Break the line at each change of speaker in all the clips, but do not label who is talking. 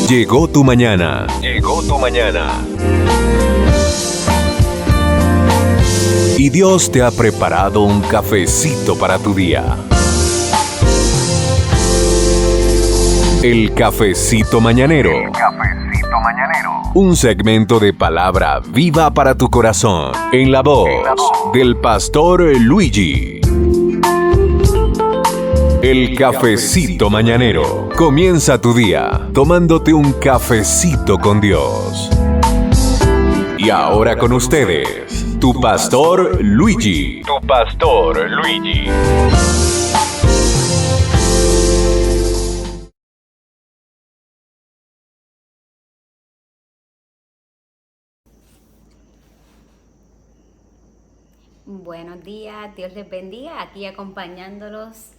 Llegó tu mañana. Llegó tu mañana. Y Dios te ha preparado un cafecito para tu día. El Cafecito Mañanero. El Cafecito Mañanero. Un segmento de palabra viva para tu corazón. En la voz del pastor Luigi. El Cafecito Mañanero. Comienza tu día tomándote un cafecito con Dios. Y ahora con ustedes, tu pastor Luigi. Tu pastor Luigi.
Buenos días, Dios les bendiga, aquí acompañándolos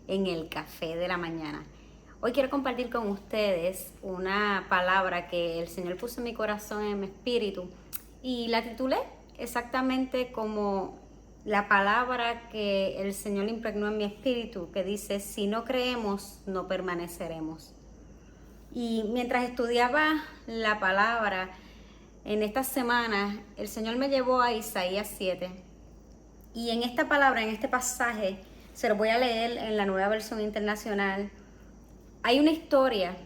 en el café de la mañana. Hoy quiero compartir con ustedes una palabra que el Señor puso en mi corazón, en mi espíritu, y la titulé exactamente como la palabra que el Señor impregnó en mi espíritu, que dice: si no creemos, no permaneceremos. Y mientras estudiaba la palabra en estas semanas, el Señor me llevó a Isaías 7. Y en esta palabra, en este pasaje, se lo voy a leer en la Nueva Versión Internacional. Hay una historia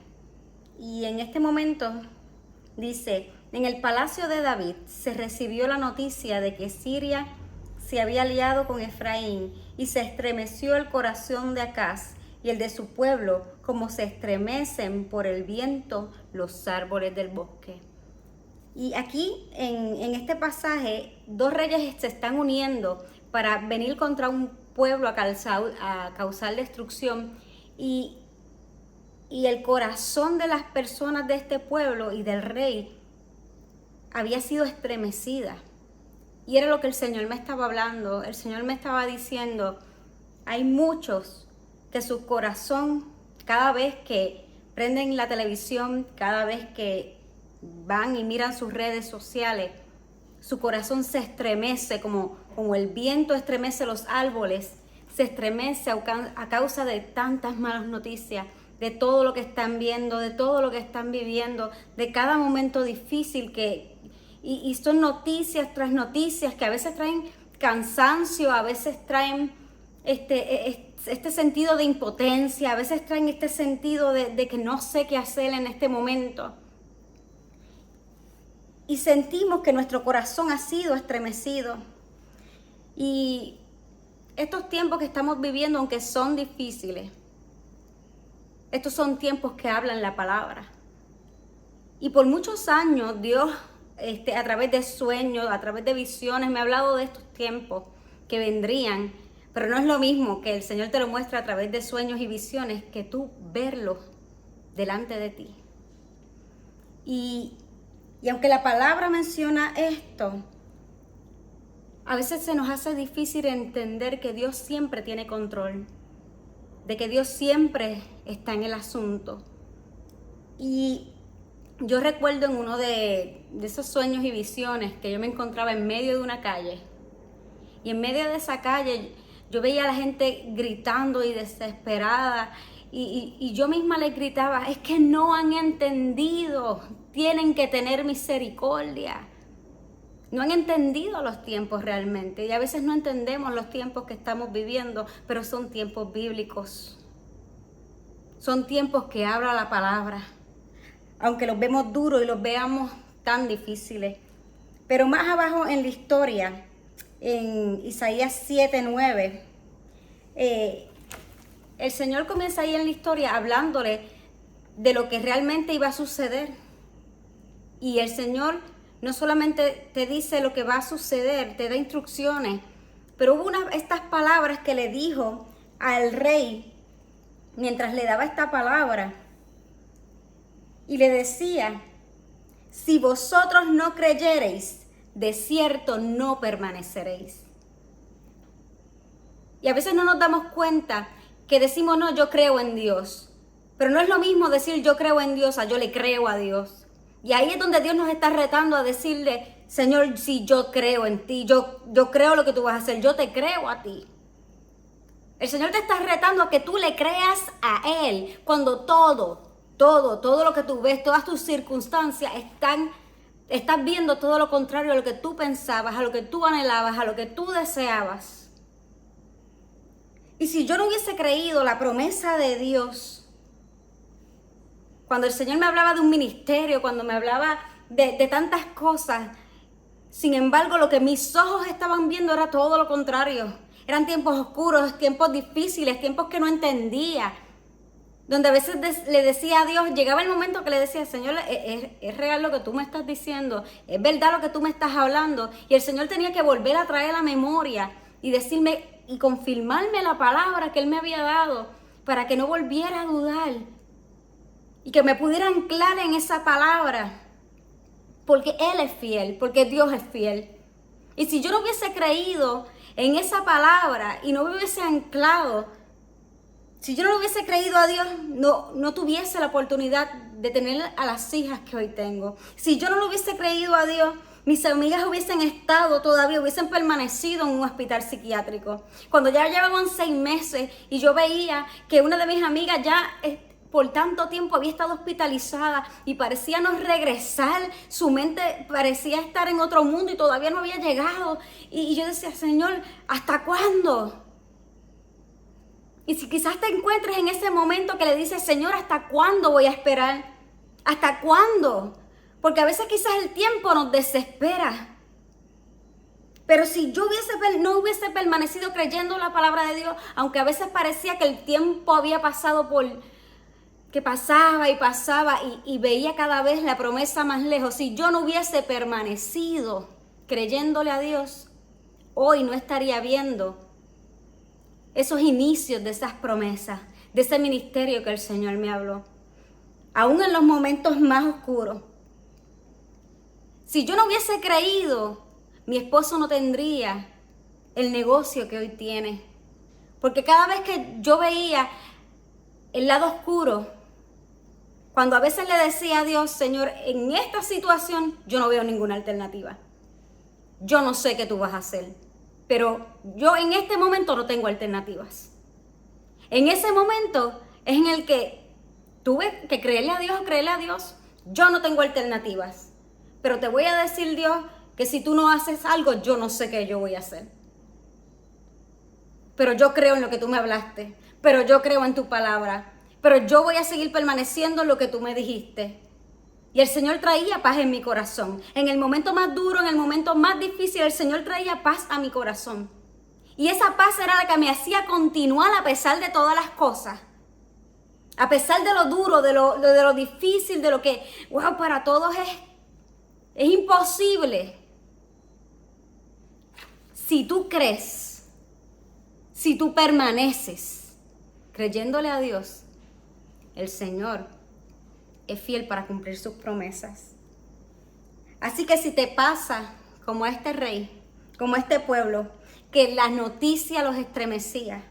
y en este momento dice: en el palacio de David se recibió la noticia de que Siria se había aliado con Efraín y se estremeció el corazón de Acaz y el de su pueblo como se estremecen por el viento los árboles del bosque. Y aquí, en este pasaje, dos reyes se están uniendo para venir contra un pueblo a causar destrucción. Y el corazón de las personas de este pueblo y del rey había sido estremecida. Y era lo que el Señor me estaba hablando. El Señor me estaba diciendo: hay muchos que su corazón, cada vez que prenden la televisión, cada vez que van y miran sus redes sociales, su corazón se estremece como el viento estremece los árboles, se estremece a causa de tantas malas noticias, de todo lo que están viendo, de todo lo que están viviendo, de cada momento difícil y son noticias tras noticias que a veces traen cansancio, a veces traen este sentido de impotencia, a veces traen este sentido de que no sé qué hacer en este momento. Y sentimos que nuestro corazón ha sido estremecido. Y estos tiempos que estamos viviendo, aunque son difíciles, estos son tiempos que hablan la palabra. Y por muchos años Dios, a través de sueños, a través de visiones, me ha hablado de estos tiempos que vendrían. Pero no es lo mismo que el Señor te lo muestre a través de sueños y visiones que tú verlos delante de ti. Y aunque la palabra menciona esto, a veces se nos hace difícil entender que Dios siempre tiene control, de que Dios siempre está en el asunto. Y yo recuerdo en uno de esos sueños y visiones que yo me encontraba en medio de una calle. Y en medio de esa calle yo veía a la gente gritando y desesperada. Y yo misma les gritaba: es que no han entendido, tienen que tener misericordia. No han entendido los tiempos realmente, y a veces no entendemos los tiempos que estamos viviendo, pero son tiempos bíblicos. Son tiempos que habla la palabra, aunque los vemos duros y los veamos tan difíciles. Pero más abajo en la historia, en Isaías 7:9, el Señor comienza ahí en la historia hablándole de lo que realmente iba a suceder. Y el Señor no solamente te dice lo que va a suceder, te da instrucciones, pero hubo estas palabras que le dijo al rey mientras le daba esta palabra. Y le decía: si vosotros no creyereis, de cierto no permaneceréis. Y a veces no nos damos cuenta que decimos: no, yo creo en Dios. Pero no es lo mismo decir yo creo en Dios a yo le creo a Dios. Y ahí es donde Dios nos está retando a decirle: Señor, si yo creo en ti, yo creo lo que tú vas a hacer, yo te creo a ti. El Señor te está retando a que tú le creas a Él cuando todo todo lo que tú ves, todas tus circunstancias estás viendo todo lo contrario a lo que tú pensabas, a lo que tú anhelabas, a lo que tú deseabas. Y si yo no hubiese creído la promesa de Dios, cuando el Señor me hablaba de un ministerio, cuando me hablaba de tantas cosas, sin embargo, lo que mis ojos estaban viendo era todo lo contrario. Eran tiempos oscuros, tiempos difíciles, tiempos que no entendía. Donde a veces le decía a Dios, llegaba el momento que le decía, Señor, es real lo que tú me estás diciendo, es verdad lo que tú me estás hablando. Y el Señor tenía que volver a traer a la memoria y decirme y confirmarme la palabra que Él me había dado para que no volviera a dudar y que me pudiera anclar en esa palabra. Porque Él es fiel, porque Dios es fiel. Y si yo no hubiese creído en esa palabra y no me hubiese anclado, si yo no le hubiese creído a Dios, no tuviese la oportunidad de tener a las hijas que hoy tengo. Si yo no le hubiese creído a Dios, mis amigas hubiesen permanecido en un hospital psiquiátrico. Cuando ya llevaban 6 meses y yo veía que una de mis amigas ya por tanto tiempo había estado hospitalizada y parecía no regresar, su mente parecía estar en otro mundo y todavía no había llegado. Y yo decía, Señor, ¿hasta cuándo? Y si quizás te encuentres en ese momento que le dices, Señor, ¿hasta cuándo voy a esperar? ¿Hasta cuándo? Porque a veces quizás el tiempo nos desespera. Pero si yo no hubiese permanecido creyendo la palabra de Dios, aunque a veces parecía que el tiempo había pasado que pasaba y pasaba y veía cada vez la promesa más lejos, si yo no hubiese permanecido creyéndole a Dios, hoy no estaría viendo esos inicios de esas promesas, de ese ministerio que el Señor me habló. Aún en los momentos más oscuros. Si yo no hubiese creído, mi esposo no tendría el negocio que hoy tiene. Porque cada vez que yo veía el lado oscuro, cuando a veces le decía a Dios, Señor, en esta situación yo no veo ninguna alternativa. Yo no sé qué tú vas a hacer. Pero yo en este momento no tengo alternativas. En ese momento es en el que tuve que creerle a Dios o creerle a Dios. Yo no tengo alternativas. Pero te voy a decir, Dios, que si tú no haces algo, yo no sé qué yo voy a hacer. Pero yo creo en lo que tú me hablaste. Pero yo creo en tu palabra. Pero yo voy a seguir permaneciendo en lo que tú me dijiste. Y el Señor traía paz en mi corazón. En el momento más duro, en el momento más difícil, el Señor traía paz a mi corazón. Y esa paz era la que me hacía continuar a pesar de todas las cosas. A pesar de lo duro, de lo difícil, de lo que, wow, para todos es imposible. Si tú crees, si tú permaneces creyéndole a Dios, el Señor es fiel para cumplir sus promesas. Así que si te pasa como a este rey, como a este pueblo, que la noticia los estremecía,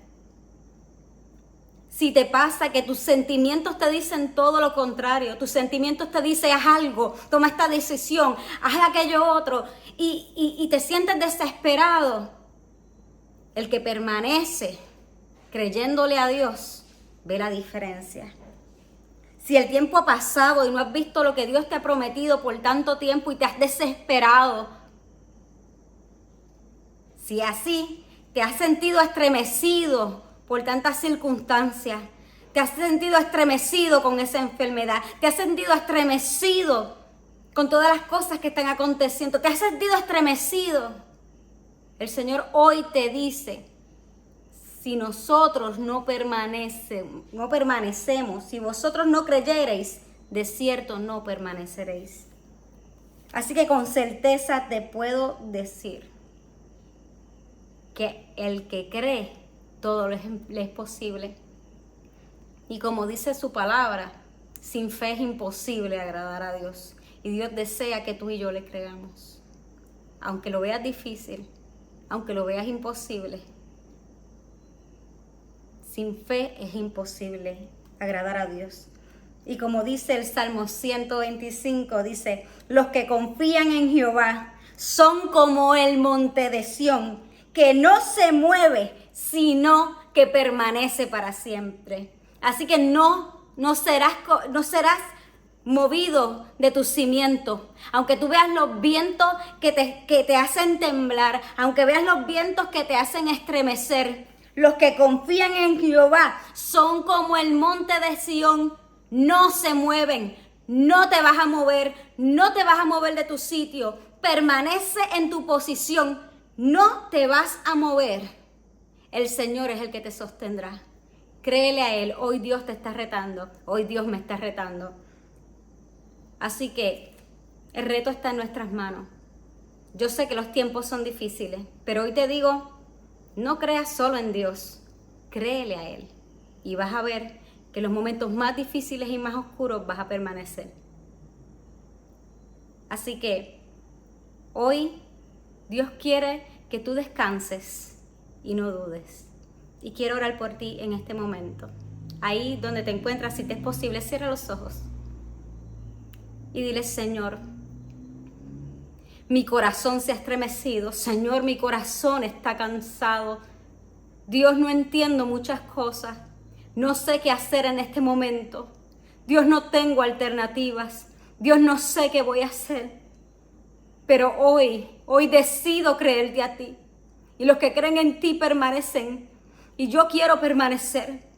si te pasa que tus sentimientos te dicen todo lo contrario, tus sentimientos te dicen haz algo, toma esta decisión, haz aquello otro, y te sientes desesperado, el que permanece creyéndole a Dios ve la diferencia. Si el tiempo ha pasado y no has visto lo que Dios te ha prometido por tanto tiempo y te has desesperado, si así te has sentido estremecido por tantas circunstancias, te has sentido estremecido con esa enfermedad, te has sentido estremecido con todas las cosas que están aconteciendo, te has sentido estremecido, el Señor hoy te dice, si nosotros no permanecemos, si vosotros no creyereis, de cierto no permaneceréis. Así que con certeza te puedo decir que el que cree, todo le es posible. Y como dice su palabra, sin fe es imposible agradar a Dios. Y Dios desea que tú y yo le creamos. Aunque lo veas difícil, aunque lo veas imposible, sin fe es imposible agradar a Dios. Y como dice el Salmo 125, dice, los que confían en Jehová son como el monte de Sión, que no se mueve, sino que permanece para siempre. Así que no no serás movido de tu cimiento. Aunque tú veas los vientos que te hacen temblar, aunque veas los vientos que te hacen estremecer, los que confían en Jehová son como el monte de Sión, no se mueven, no te vas a mover, no te vas a mover de tu sitio, permanece en tu posición, no te vas a mover. El Señor es el que te sostendrá. Créele a Él. Hoy Dios te está retando, hoy Dios me está retando. Así que el reto está en nuestras manos. Yo sé que los tiempos son difíciles, pero hoy te digo, no creas solo en Dios, créele a Él. Y vas a ver que en los momentos más difíciles y más oscuros vas a permanecer. Así que hoy Dios quiere que tú descanses y no dudes. Y quiero orar por ti en este momento. Ahí donde te encuentras, si te es posible, cierra los ojos. Y dile: Señor, mi corazón se ha estremecido. Señor, mi corazón está cansado. Dios, no entiendo muchas cosas. No sé qué hacer en este momento. Dios, no tengo alternativas. Dios, no sé qué voy a hacer. Pero hoy decido creerte a ti. Y los que creen en ti permanecen. Y yo quiero permanecer.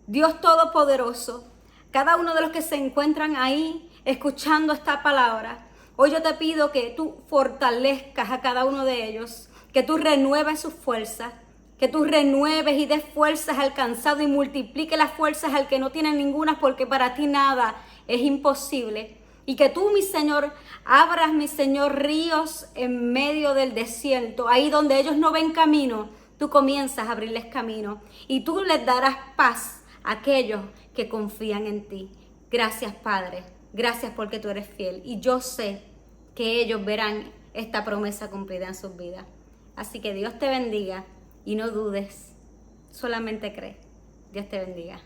Dios Todopoderoso, cada uno de los que se encuentran ahí escuchando esta palabra, hoy yo te pido que tú fortalezcas a cada uno de ellos, que tú renueves sus fuerzas, que tú renueves y des fuerzas al cansado y multiplique las fuerzas al que no tiene ninguna, porque para ti nada es imposible. Y que tú, mi Señor, abras, mi Señor, ríos en medio del desierto, ahí donde ellos no ven camino, tú comienzas a abrirles camino y tú les darás paz a aquellos que confían en ti. Gracias, Padre, gracias porque tú eres fiel y yo sé que ellos verán esta promesa cumplida en sus vidas. Así que Dios te bendiga y no dudes, solamente cree. Dios te bendiga.